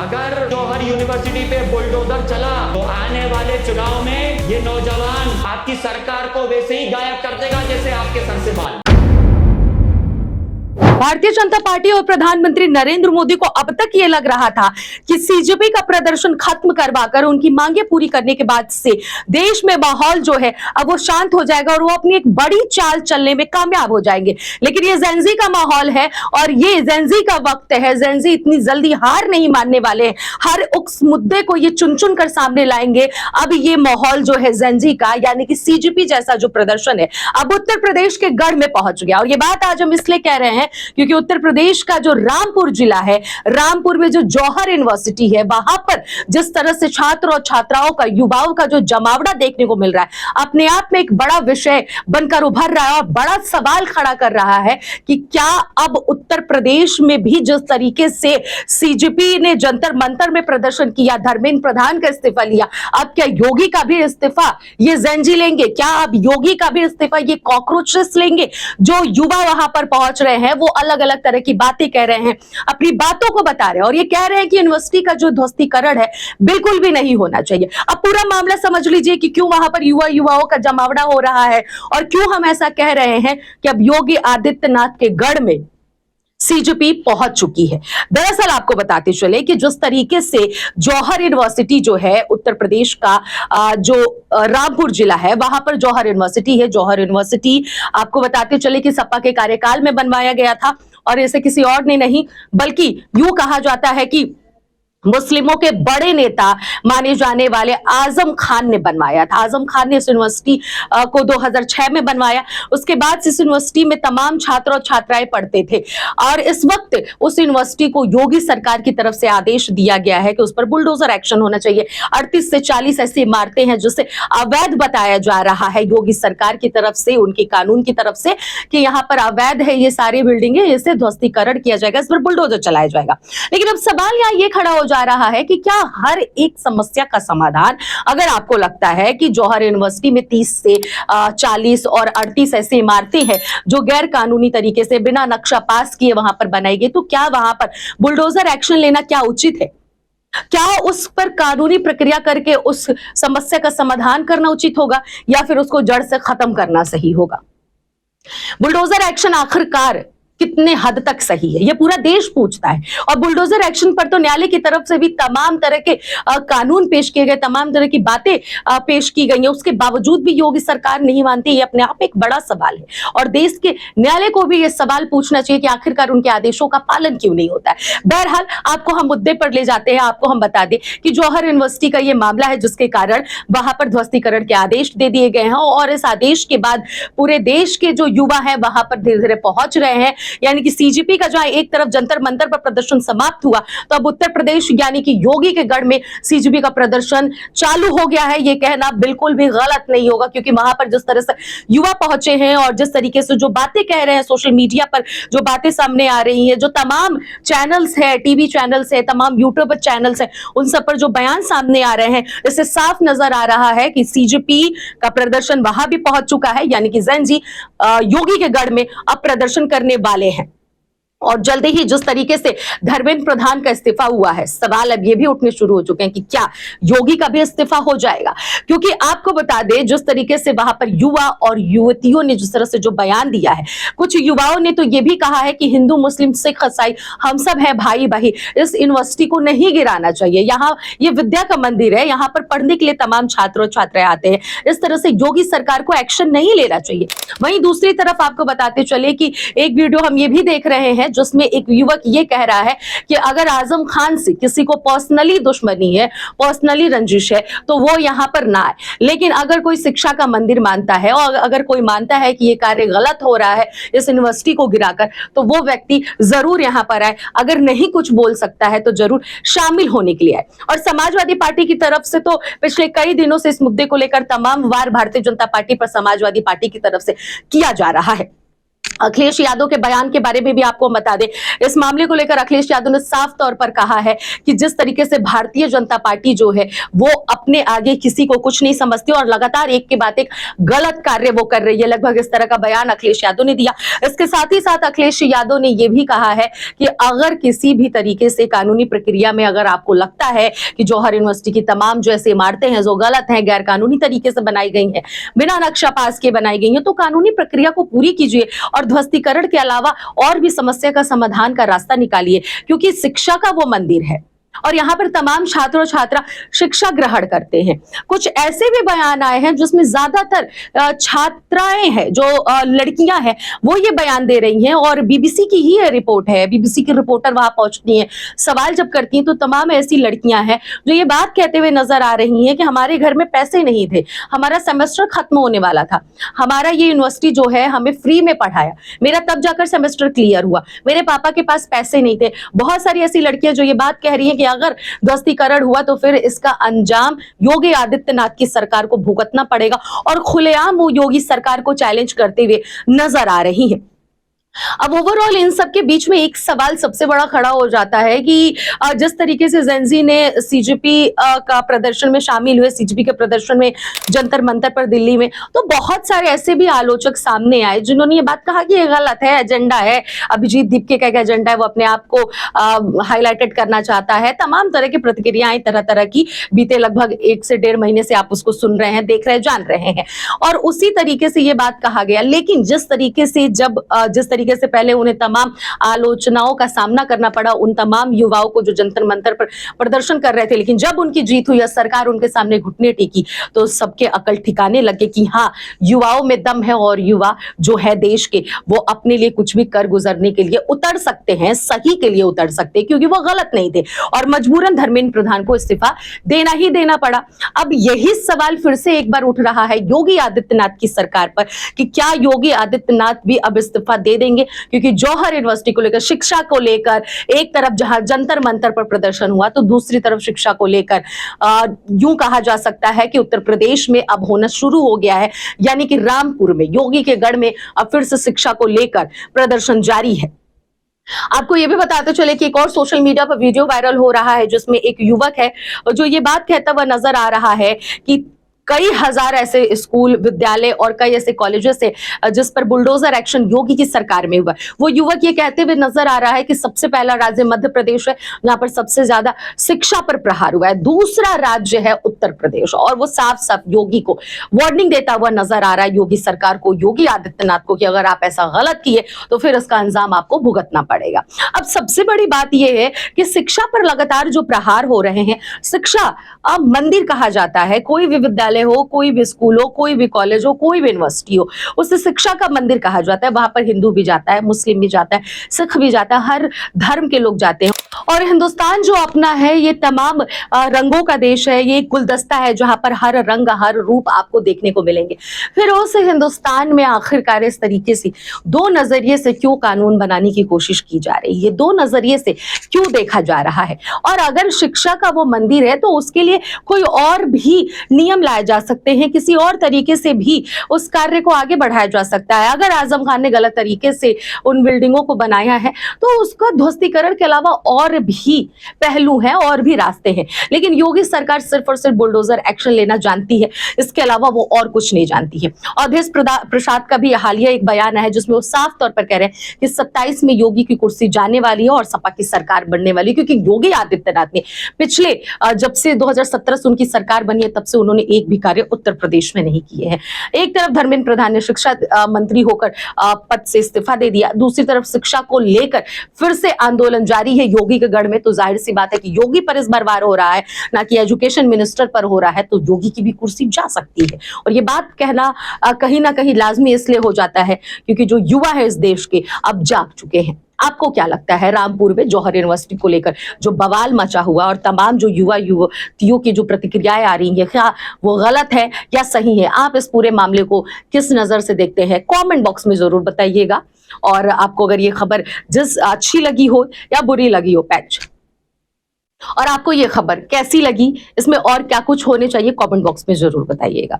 अगर जौहर यूनिवर्सिटी पे बुलडोजर चला तो आने वाले चुनाव में ये नौजवान आपकी सरकार को वैसे ही गायब कर देगा जैसे आपके सर से बाल। भारतीय जनता पार्टी और प्रधानमंत्री नरेंद्र मोदी को अब तक ये लग रहा था कि सीजेपी का प्रदर्शन खत्म करवाकर उनकी मांगे पूरी करने के बाद से देश में माहौल जो है अब वो शांत हो जाएगा और वो अपनी एक बड़ी चाल चलने में कामयाब हो जाएंगे। लेकिन ये जेंजी का माहौल है और ये जेंजी का वक्त है। जेंजी इतनी जल्दी हार नहीं मानने वाले हैं। हर उस मुद्दे को ये चुन चुन कर सामने लाएंगे। अब ये माहौल जो है जेंजी का यानी कि सीजेपी जैसा जो प्रदर्शन है अब उत्तर प्रदेश के गढ़ में पहुंच गया। और ये बात आज हम इसलिए कह रहे हैं क्योंकि उत्तर प्रदेश का जो रामपुर जिला है, रामपुर में जो जौहर यूनिवर्सिटी है, वहां पर जिस तरह से छात्र और छात्राओं का, युवाओं का जो जमावड़ा देखने को मिल रहा है अपने आप में एक बड़ा विषय बनकर उभर रहा है और बड़ा सवाल खड़ा कर रहा है कि क्या अब उत्तर प्रदेश में भी जिस तरीके से सीजेपी ने जंतर मंतर में प्रदर्शन किया, धर्मेंद्र प्रधान का इस्तीफा लिया, अब क्या योगी का भी इस्तीफा ये जेंजी लेंगे? क्या अब योगी का भी इस्तीफा ये कॉकरोचेस लेंगे? जो युवा वहां पर पहुंच रहे हैं वो अलग अलग तरह की बातें कह रहे हैं, अपनी बातों को बता रहे हैं और ये कह रहे हैं कि यूनिवर्सिटी का जो ध्वस्तीकरण है बिल्कुल भी नहीं होना चाहिए। अब पूरा मामला समझ लीजिए कि क्यों वहां पर युवाओं का जमावड़ा हो रहा है और क्यों हम ऐसा कह रहे हैं कि अब योगी आदित्यनाथ के गढ़ में सीजेपी पहुंच चुकी है। दरअसल आपको बताते चले कि जिस तरीके से जौहर यूनिवर्सिटी जो है उत्तर प्रदेश का जो रामपुर जिला है वहां पर जौहर यूनिवर्सिटी है। जौहर यूनिवर्सिटी आपको बताते चले कि सपा के कार्यकाल में बनवाया गया था और इसे किसी और ने नहीं बल्कि यूं कहा जाता है कि मुस्लिमों के बड़े नेता माने जाने वाले आजम खान ने बनवाया था। आजम खान ने इस यूनिवर्सिटी को 2006 में बनवाया। उसके बाद इस यूनिवर्सिटी में तमाम छात्र और छात्राएं पढ़ते थे और इस वक्त उस यूनिवर्सिटी को योगी सरकार की तरफ से आदेश दिया गया है कि उस पर बुलडोजर एक्शन होना चाहिए। 38 से 40 ऐसी इमारतें हैं जिसे अवैध बताया जा रहा है योगी सरकार की तरफ से, उनके कानून की तरफ से कि यहाँ पर अवैध है ये सारी बिल्डिंगें, इसे ध्वस्तीकरण किया जाएगा, इस पर बुलडोजर चलाया जाएगा। लेकिन अब सवाल यहाँ ये खड़ा हो जा रहा है कि क्या हर एक समस्या का समाधान, अगर आपको लगता है कि जौहर यूनिवर्सिटी में 30 से 40 और 38 ऐसी इमारतें हैं जो गैर कानूनी तरीके से बिना नक्शा पास किए वहां पर बनाई गई, तो क्या वहां पर बुलडोजर एक्शन लेना क्या उचित है? क्या उस पर कानूनी प्रक्रिया करके उस समस्या का समाधान करना उचित होगा या फिर उसको जड़ से खत्म करना सही होगा? बुलडोजर एक्शन आखिरकार कितने हद तक सही है, ये पूरा देश पूछता है। और बुलडोजर एक्शन पर तो न्यायालय की तरफ से भी तमाम तरह के कानून पेश किए गए, तमाम तरह की बातें पेश की गई हैं, उसके बावजूद भी योगी सरकार नहीं मानती। ये अपने आप एक बड़ा सवाल है और देश के न्यायालय को भी ये सवाल पूछना चाहिए कि आखिरकार उनके आदेशों का पालन क्यों नहीं होता है। बहरहाल आपको हम मुद्दे पर ले जाते हैं। आपको हम बता दें कि जौहर यूनिवर्सिटी का ये मामला है जिसके कारण वहां पर ध्वस्तीकरण के आदेश दे दिए गए हैं और इस आदेश के बाद पूरे देश के जो युवा है वहां पर धीरे धीरे पहुंच रहे हैं। यानी कि सीजेपी का जहां एक तरफ जंतर मंतर पर प्रदर्शन समाप्त हुआ तो अब उत्तर प्रदेश यानी कि योगी के गढ़ में सीजेपी का प्रदर्शन चालू हो गया है। ये कहना बिल्कुल भी गलत नहीं होगा क्योंकि वहां पर जिस तरह से युवा पहुंचे हैं और जिस तरीके से जो बातें कह रहे हैं, सोशल मीडिया पर जो बातें सामने आ रही हैं, जो तमाम चैनल्स है, टीवी चैनल्स है, तमाम यूट्यूब चैनल्स है, उन सब पर जो बयान सामने आ रहे हैं, इससे साफ नजर आ रहा है कि सीजेपी का प्रदर्शन वहां भी पहुंच चुका है। यानी कि जेंजी योगी के गढ़ में अब प्रदर्शन करने वाले हैं। और जल्दी ही जिस तरीके से धर्मेंद्र प्रधान का इस्तीफा हुआ है, सवाल अब ये भी उठने शुरू हो चुके हैं कि क्या योगी का भी इस्तीफा हो जाएगा? क्योंकि आपको बता दें जिस तरीके से वहां पर युवा और युवतियों ने जिस तरह से जो बयान दिया है, कुछ युवाओं ने तो ये भी कहा है कि हिंदू मुस्लिम सिख ईसाई हम सब है भाई भाई, इस यूनिवर्सिटी को नहीं गिराना चाहिए। यहाँ ये विद्या का मंदिर है, यहाँ पर पढ़ने के लिए तमाम छात्र और छात्राएं आते हैं। इस तरह से योगी सरकार को एक्शन नहीं लेना चाहिए। वहीं दूसरी तरफ आपको बताते चले कि एक वीडियो हम ये भी देख रहे हैं जिसमें एक युवक ये कह रहा है कि अगर आजम खान से किसी को पर्सनली दुश्मनी है, पर्सनली रंजिश है, तो वो यहाँ पर ना आए। लेकिन अगर कोई शिक्षा का मंदिर मानता है और अगर कोई मानता है कि ये कार्य गलत हो रहा है इस यूनिवर्सिटी को गिराकर, तो वो व्यक्ति जरूर यहाँ पर आए। अगर नहीं कुछ बोल सकता है तो जरूर शामिल होने के लिए आए। और समाजवादी पार्टी की तरफ से तो पिछले कई दिनों से इस मुद्दे को लेकर तमाम वार भारतीय जनता पार्टी पर समाजवादी पार्टी की तरफ से किया जा रहा है। अखिलेश यादव के बयान के बारे में भी आपको बता दें। इस मामले को लेकर अखिलेश यादव ने साफ तौर पर कहा है कि जिस तरीके से भारतीय जनता पार्टी जो है वो अपने आगे किसी को कुछ नहीं समझती और लगातार एक के बाद एक गलत कार्य वो कर रही है, लगभग इस तरह का बयान अखिलेश यादव ने दिया। इसके साथ ही साथ अखिलेश यादव ने यह भी कहा है कि अगर किसी भी तरीके से कानूनी प्रक्रिया में अगर आपको लगता है कि जौहर यूनिवर्सिटी की तमाम जो ऐसी इमारतें हैं जो गलत हैं, गैर कानूनी तरीके से बनाई गई हैं, बिना नक्शा पास के बनाई गई हैं, तो कानूनी प्रक्रिया को पूरी कीजिए और ध्वस्तीकरण के अलावा और भी समस्या का समाधान का रास्ता निकालिए, क्योंकि शिक्षा का वो मंदिर है और यहाँ पर तमाम छात्र और छात्रा शिक्षा ग्रहण करते हैं। कुछ ऐसे भी बयान आए हैं जिसमें ज्यादातर छात्राएं हैं, जो लड़कियां हैं, वो ये बयान दे रही हैं और बीबीसी की ही ये रिपोर्ट है, बीबीसी की रिपोर्टर वहां पहुंचती हैं, सवाल जब करती हैं तो तमाम ऐसी लड़कियां हैं जो ये बात कहते हुए नजर आ रही हैं कि हमारे घर में पैसे नहीं थे, हमारा सेमेस्टर खत्म होने वाला था, हमारा ये यूनिवर्सिटी जो है हमें फ्री में पढ़ाया, मेरा तब जाकर सेमेस्टर क्लियर हुआ, मेरे पापा के पास पैसे नहीं थे। बहुत सारी ऐसी लड़कियां जो ये बात कह रही हैं कि अगर ध्वस्तीकरण हुआ तो फिर इसका अंजाम योगी आदित्यनाथ की सरकार को भुगतना पड़ेगा और खुलेआम वो योगी सरकार को चैलेंज करते हुए नजर आ रही है। अब ओवरऑल इन सब के बीच में एक सवाल सबसे बड़ा खड़ा हो जाता है कि जिस तरीके से जेंजी ने सीजेपी का प्रदर्शन में शामिल हुए, सीजेपी के प्रदर्शन में जंतर मंतर पर दिल्ली में, तो बहुत सारे ऐसे भी आलोचक सामने आए जिन्होंने ये बात कहा कि ये गलत है, एजेंडा है, अभिजीत दीपके का एक एजेंडा है, वो अपने आप को हाईलाइटेड करना चाहता है। तमाम तरह की प्रतिक्रियाएं तरह तरह की बीते लगभग 1 से 1.5 महीने से आप उसको सुन रहे हैं, देख रहे हैं, जान रहे हैं और उसी तरीके से ये बात कहा गया। लेकिन जिस तरीके से से पहले उन्हें तमाम आलोचनाओं का सामना करना पड़ा, उन तमाम युवाओं को जो जंतर मंतर पर प्रदर्शन कर रहे थे, लेकिन जब उनकी जीत हुई, सरकार उनके सामने घुटने टेकी, तो सबके अकल ठिकाने लगे कि हाँ, युवाओं में दम है और युवा जो है देश के, वो अपने लिए कुछ भी कर गुजरने के लिए उतर सकते हैं, सही के लिए उतर सकते हैं, क्योंकि वो गलत नहीं थे और मजबूरन धर्मेंद्र प्रधान को इस्तीफा देना ही देना पड़ा। अब यही सवाल फिर से एक बार उठ रहा है योगी आदित्यनाथ की सरकार पर कि क्या योगी आदित्यनाथ भी अब इस्तीफा दे देंगे, क्योंकि जौहर यूनिवर्सिटी को लेकर, शिक्षा को लेकर एक तरफ जहां जंतर मंतर पर प्रदर्शन हुआ तो दूसरी तरफ शिक्षा को लेकर यूं कहा जा सकता है कि उत्तर प्रदेश में अब होना शुरू हो गया है, यानी कि रामपुर में, योगी के गढ़ में अब फिर से शिक्षा को लेकर प्रदर्शन जारी है। आपको यह भी बताते चले कि एक और सोशल मीडिया पर वीडियो वायरल हो रहा है जिसमें एक युवक है जो ये बात कहता हुआ नजर आ रहा है कि कई हजार ऐसे स्कूल, विद्यालय और कई ऐसे कॉलेजेस है जिस पर बुलडोजर एक्शन योगी की सरकार में हुआ। वो युवक ये कहते हुए नजर आ रहा है कि सबसे पहला राज्य मध्य प्रदेश है जहां पर सबसे ज्यादा शिक्षा पर प्रहार हुआ है, दूसरा राज्य है उत्तर प्रदेश, और वो साफ साफ योगी को वार्निंग देता हुआ नजर आ रहा है, योगी सरकार को, योगी आदित्यनाथ को, कि अगर आप ऐसा गलत किए तो फिर इसका अंजाम आपको भुगतना पड़ेगा। अब सबसे बड़ी बात यह है कि शिक्षा पर लगातार जो प्रहार हो रहे हैं, शिक्षा अब मंदिर कहा जाता है, कोई भी विद्यालय हो, कोई भी स्कूल हो, कोई भी कॉलेज हो, कोई भी यूनिवर्सिटी हो, उसे शिक्षा का मंदिर कहा जाता है। वहां पर हिंदू भी जाता है, मुस्लिम भी जाता है, सिख भी जाता है, हर धर्म के लोग जाते हैं। और हिंदुस्तान जो अपना है, ये तमाम रंगों का देश है, ये गुलदस्ता है जहां पर हर रंग, हर रूप आपको देखने को मिलेंगे। फिर उस हिंदुस्तान में आखिरकार इस तरीके से दो नजरिए से क्यों कानून बनाने की कोशिश की जा रही है, दो नजरिए से क्यों देखा जा रहा है? और अगर शिक्षा का वो मंदिर है तो उसके लिए कोई और भी नियम लाए जा सकते हैं, किसी और तरीके से भी उस कार्य को आगे बढ़ाया जा सकता है। अगर आजम खान ने गलत तरीके से उन बिल्डिंगों को बनाया है तो उसका ध्वस्तीकरण के अलावा और भी पहलू हैं, और भी रास्ते हैं, लेकिन योगी सरकार सिर्फ और सिर्फ बुलडोजर एक्शन लेना जानती है, इसके अलावा वो और कुछ नहीं जानती है। और अवधेश प्रसाद का भी हालिया एक बयान है जिसमें वो साफ तौर पर कह रहे हैं कि 27 में योगी की कुर्सी जाने वाली है और सपा की सरकार बनने वाली है, क्योंकि योगी आदित्यनाथ ने पिछले जब से 2017 से उनकी सरकार बनी है तब से उन्होंने एक भी कार्य उत्तर प्रदेश में नहीं किए हैं। एक तरफ धर्मेंद्र प्रधान ने शिक्षा मंत्री होकर पद से इस्तीफा दे दिया, दूसरी तरफ शिक्षा को लेकर फिर से आंदोलन जारी है योगी के गढ़ में, तो जाहिर सी बात है कि योगी पर इस बार वार हो रहा है, ना कि एजुकेशन मिनिस्टर पर हो रहा है, तो योगी की भी कुर्सी जा सकती है। और ये बात कहना कहीं ना कहीं लाजमी इसलिए हो जाता है क्योंकि जो युवा है इस देश के अब जाग चुके हैं। आपको क्या लगता है, रामपुर में जौहर यूनिवर्सिटी को लेकर जो बवाल मचा हुआ और तमाम जो युवा युवतियों की जो प्रतिक्रियाएं आ रही हैं, क्या वो गलत है या सही है? आप इस पूरे मामले को किस नजर से देखते हैं, कमेंट बॉक्स में जरूर बताइएगा। और आपको अगर ये खबर अच्छी लगी हो या बुरी लगी हो पैच, और आपको ये खबर कैसी लगी, इसमें और क्या कुछ होने चाहिए, कमेंट बॉक्स में जरूर बताइएगा।